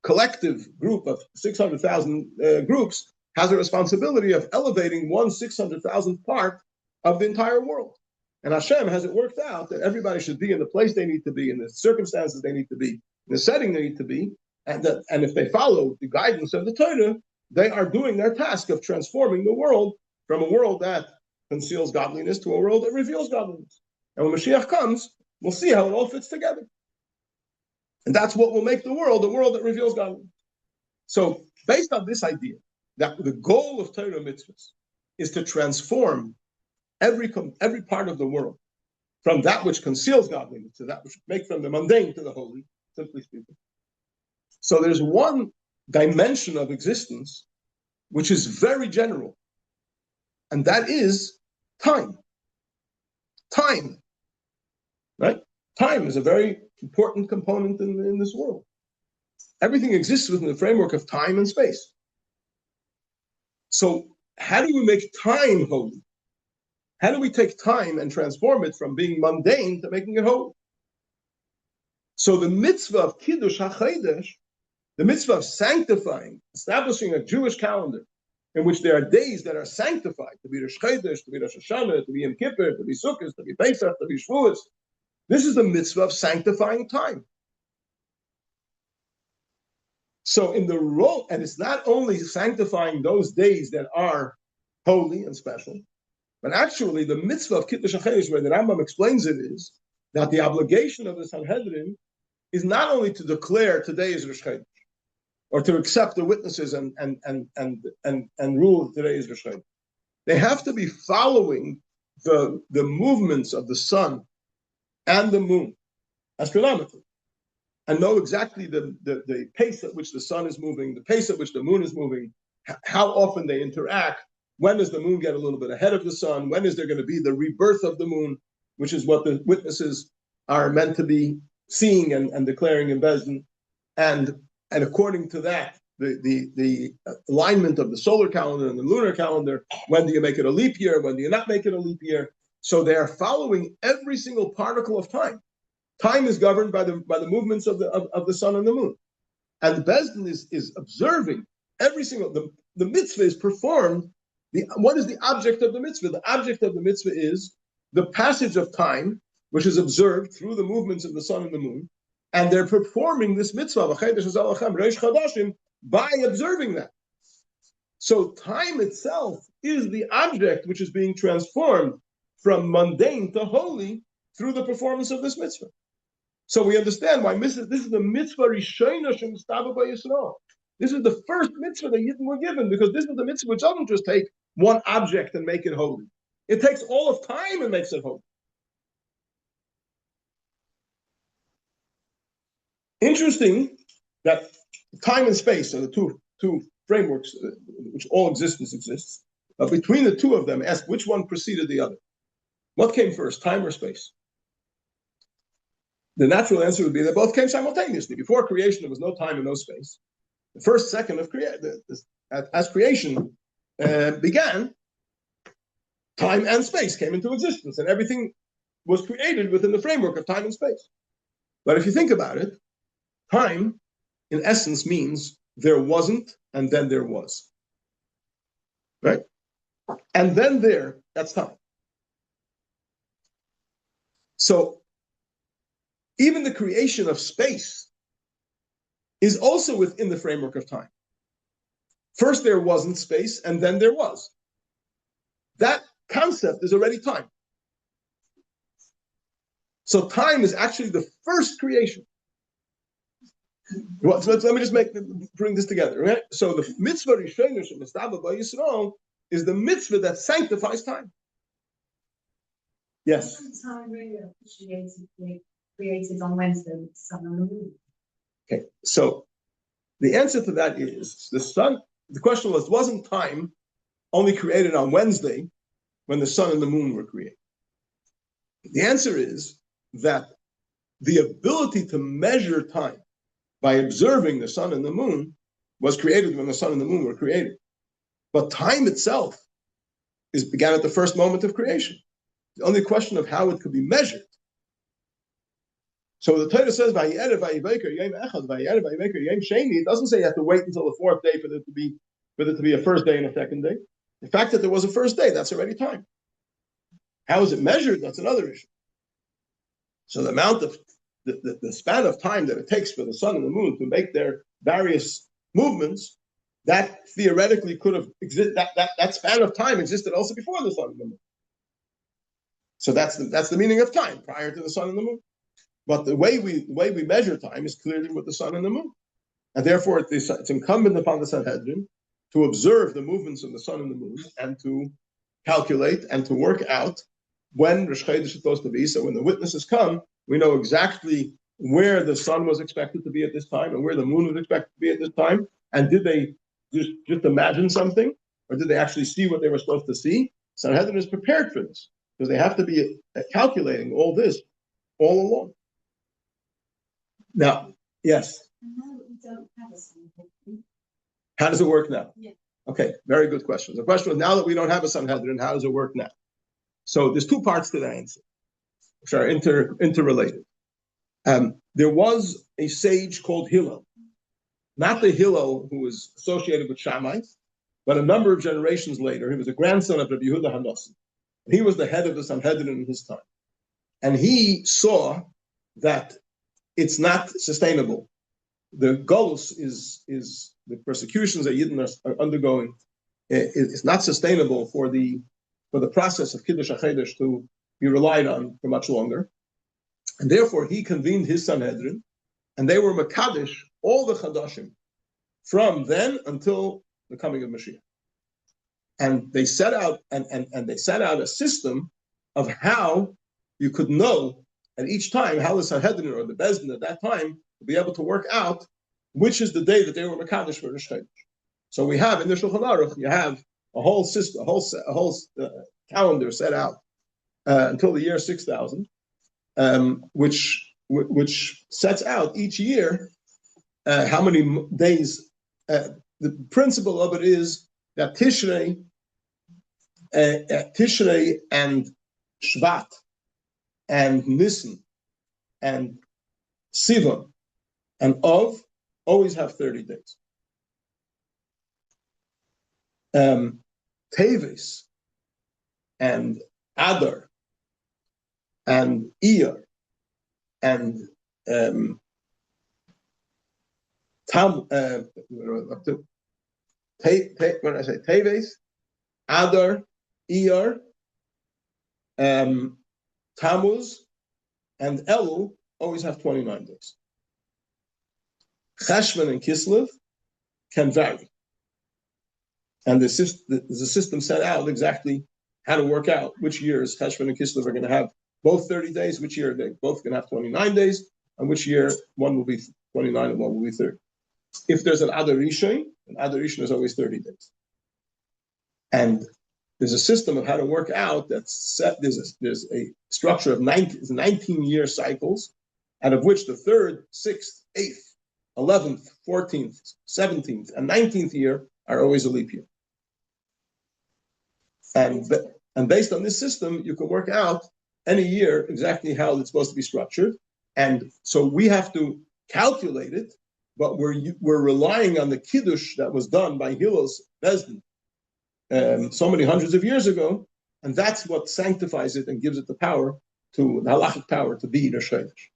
collective group of 600,000 groups has a responsibility of elevating 1/600,000th part of the entire world. And Hashem has it worked out that everybody should be in the place they need to be, in the circumstances they need to be, in the setting they need to be, and if they follow the guidance of the Torah, they are doing their task of transforming the world from a world that conceals godliness to a world that reveals godliness. And when Mashiach comes, we'll see how it all fits together. And that's what will make the world that reveals godliness. So, based on this idea, that the goal of Torah mitzvahs is to transform every part of the world from that which conceals godliness to that which makes from the mundane to the holy, simply speaking. So there's one dimension of existence which is very general, and that is time. Time, right? time is a very important component in this world. Everything exists within the framework of time and space. So how do we make time holy? How do we take time and transform it from being mundane to making it holy? So the mitzvah of Kiddush HaChodesh, the mitzvah of sanctifying, establishing a Jewish calendar in which there are days that are sanctified, to be Rosh Chodesh, to be Rosh Hashanah, to be Yom Kippur, to be Sukkot, to be Pesach, to be Shavuos. This is the mitzvah of sanctifying time. So in the role, and it's not only sanctifying those days that are holy and special, but actually the mitzvah of Kiddush HaChodesh, where the Rambam explains it, is that the obligation of the Sanhedrin is not only to declare today is Rosh Chodesh, or to accept the witnesses and rule today is Rosh Chodesh. They have to be following the movements of the sun and the moon astronomically, and know exactly the pace at which the sun is moving, the pace at which the moon is moving, how often they interact, when does the moon get a little bit ahead of the sun, when is there going to be the rebirth of the moon, which is what the witnesses are meant to be seeing and declaring in Bezdin, and according to that, the alignment of the solar calendar and the lunar calendar, when do you make it a leap year, when do you not make it a leap year? So they are following every single particle of time. Time is governed by the movements of the sun and the moon. And Bezdin is observing every single, the mitzvah is performed. What is the object of the mitzvah? The object of the mitzvah is the passage of time, which is observed through the movements of the sun and the moon, and they're performing this mitzvah by observing that. So time itself is the object which is being transformed from mundane to holy through the performance of this mitzvah. So we understand why this is the mitzvah rishona shemistava b'Yisrael. This is the first mitzvah that Yidden were given, because this is the mitzvah which doesn't just take one object and make it holy. It takes all of time and makes it holy. Interesting that time and space are the two frameworks which all existence exists. But between the two of them, ask which one preceded the other. What came first, time or space? The natural answer would be that both came simultaneously. Before creation, there was no time and no space. The first second of as creation began, time and space came into existence, and everything was created within the framework of time and space. But if you think about it, time, in essence, means there wasn't, and then there was. Right? And then that's time. So, even the creation of space is also within the framework of time. First there wasn't space, and then there was. That concept is already time. So time is actually the first creation. Well, so let me just bring this together. Right? So the mitzvah rishona shemistava b'Yisrael is the mitzvah that sanctifies time. Yes. Time really created on Wednesday with the sun and the moon. Okay, so the answer to that is the sun. The question wasn't time only created on Wednesday when the sun and the moon were created? The answer is that the ability to measure time by observing the sun and the moon was created when the sun and the moon were created. But time itself began at the first moment of creation. The only question of how it could be measured. So the Torah says, it doesn't say you have to wait until the fourth day for there to be a first day and a second day. The fact that there was a first day, that's already time. How is it measured? That's another issue. So the amount of the span of time that it takes for the sun and the moon to make their various movements, that theoretically could have existed. That span of time existed also before the sun and the moon. So that's the meaning of time prior to the sun and the moon. But the way we measure time is clearly with the sun and the moon, and therefore it's incumbent upon the Sanhedrin to observe the movements of the sun and the moon and to calculate and to work out when Rosh Chodesh is supposed to be. So when the witnesses come, we know exactly where the sun was expected to be at this time and where the moon was expected to be at this time. And did they just imagine something, or did they actually see what they were supposed to see? Sanhedrin is prepared for this because they have to be calculating all this all along. Now, yes. And now that we don't have a Sanhedrin. How does it work now? Yeah. Okay, very good question. The question was, now that we don't have a Sanhedrin, how does it work now? So there's two parts to the answer, which are interrelated. There was a sage called Hillel, not the Hillel who was associated with Shammai, but a number of generations later. He was a grandson of Rabbi Yehuda Hanassi. He was the head of the Sanhedrin in his time. And he saw that it's not sustainable. The Golus is the persecutions that Yidden are undergoing. It's not sustainable for the process of Kiddush HaChedesh to be relied on for much longer. And therefore, he convened his Sanhedrin, and they were Makadish, all the Chadashim, from then until the coming of Mashiach. And they set out and they set out a system of how you could know at each time how the Sanhedrin or the Bezdin at that time would be able to work out which is the day that they were Makadish for Rosh Chodesh. So we have in the Shulchan Aruch, you have a whole system, a whole calendar set out until the year 6000, which sets out each year how many days. The principle of it is that Tishrei and Shvat and Nisan and Sivan and Av always have 30 days. Teves and Adar and Iyar and when I say Teves, Adar, Iyar, Tammuz, and Elul always have 29 days. Cheshvan and Kislev can vary. And there's a system set out exactly how to work out which years Cheshvan and Kislev are going to have both 30 days, which year they both going to have 29 days, and which year one will be 29 and one will be 30. If there's an Adar Rishon is always 30 days. And there's a system of how to work out that's set. There's a structure of 19-year cycles, out of which the 3rd, 6th, 8th, 11th, 14th, 17th, and 19th year are always a leap year. And based on this system, you can work out any year exactly how it's supposed to be structured. And so we have to calculate it, but we're relying on the Kiddush that was done by Hillel's Bezdin so many hundreds of years ago, and that's what sanctifies it and gives it the power, the halachic power to be Rosh Chodesh.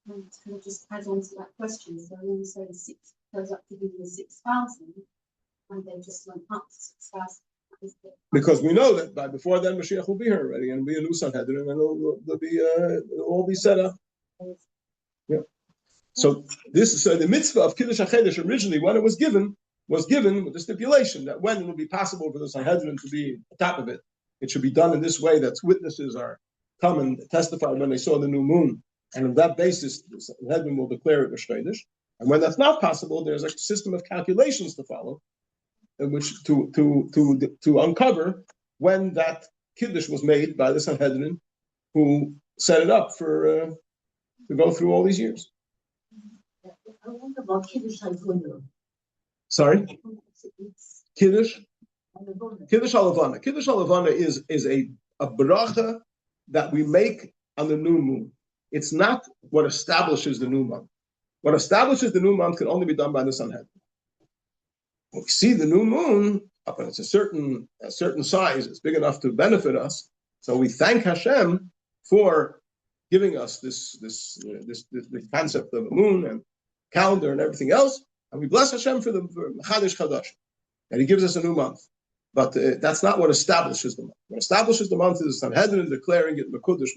Can I just add on to that question? So when you say the 6 goes up to be the 6,000, and they just went up to 6,000. Because we know that before then Mashiach will be here already, and be a new Sanhedrin, and it'll all be set up. Yeah. So the mitzvah of Kiddush HaChedesh originally, when it was given with the stipulation that when it will be possible for the Sanhedrin to be on top of it, it should be done in this way that witnesses are come and testify when they saw the new moon, and on that basis the Sanhedrin will declare it Rosh Chodesh. And when that's not possible, there's a system of calculations to follow, in which to uncover when that Kiddush was made by the Sanhedrin, who set it up for to go through all these years. I wonder about Kiddush HaLevana. Sorry? Kiddush? Kiddush HaLevana. HaLevana. Kiddush HaLevana is a bracha that we make on the new moon. It's not what establishes the new month. What establishes the new month can only be done by the Sanhedrin. When we see the new moon, and it's a certain size, it's big enough to benefit us. So we thank Hashem for giving us this concept of a moon and calendar and everything else, and we bless Hashem for the Chadash Chadash, and He gives us a new month. But that's not what establishes the month. What establishes the month is the Sanhedrin declaring it Mekudesh.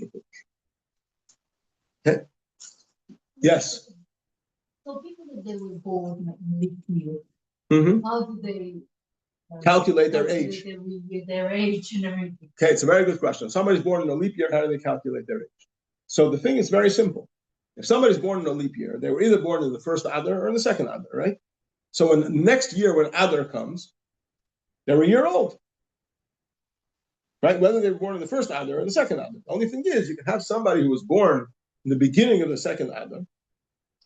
Okay. Yes. So people that they were born in leap year, how do they calculate their age? Their age and everything. Okay, it's a very good question. If somebody's born in a leap year, how do they calculate their age? So the thing is very simple. If somebody's born in a leap year, they were either born in the first Adar or in the second Adar, right? So in the next year when Adar comes, they're a year old, right? Whether they were born in the first Adar or the second Adar. The only thing is you can have somebody who was born in the beginning of the second Adar,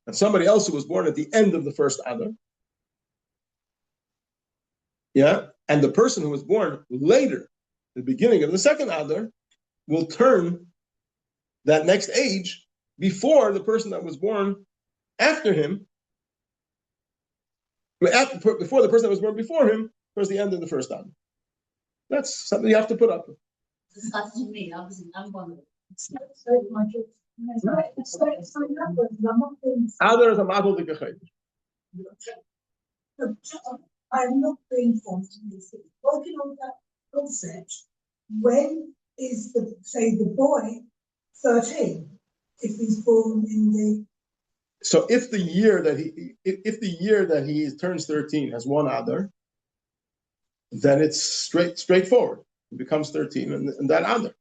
and somebody else who was born at the end of the first Adar. Yeah, and the person who was born later, the beginning of the second Adar, will turn that next age before the person that was born after him, before the person that was born before him, towards the end of the first Adar. That's something you have to put up with. Adar is a model of the I'm not being formed to this. Working on that concept, when is the boy 13? If he's born in the So if the year that he turns 13 has one Adar, then it's straightforward. It becomes 13 and that Adar.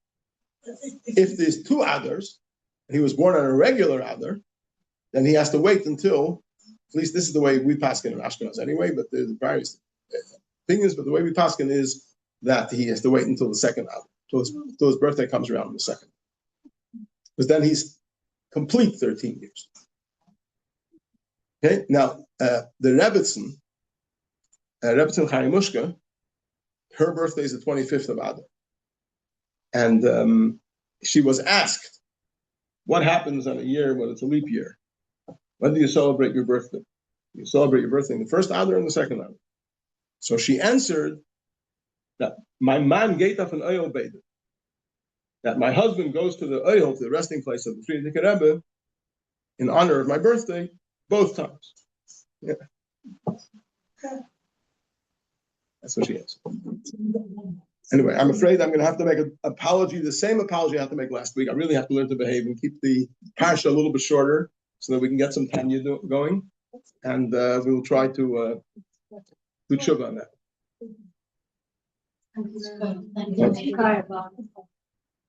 If there's two Adars, and he was born on a regular Adar, then he has to wait until, at least this is the way we paskin in Ashkenaz anyway, but there's various opinions, but the way we paskin is that he has to wait until the second Adar, until his birthday comes around in the second. Because then he's complete 13 years. Okay, now the Rebbitzin Chayimushka, her birthday is the 25th of Adar. And she was asked, what happens on a year when it's a leap year? When do you celebrate your birthday? You celebrate your birthday in the first Adar and the second Adar. So she answered that my man gate of an oil beder, that my husband goes to the oil, to the resting place of the Friedrich Rebbe, in honor of my birthday, both times. Yeah. That's what she answered. Anyway, I'm afraid I'm going to have to make an apology, the same apology I had to make last week. I really have to learn to behave and keep the parsha a little bit shorter so that we can get some Tanya going. And we will try to do tshuva on that. Thank you.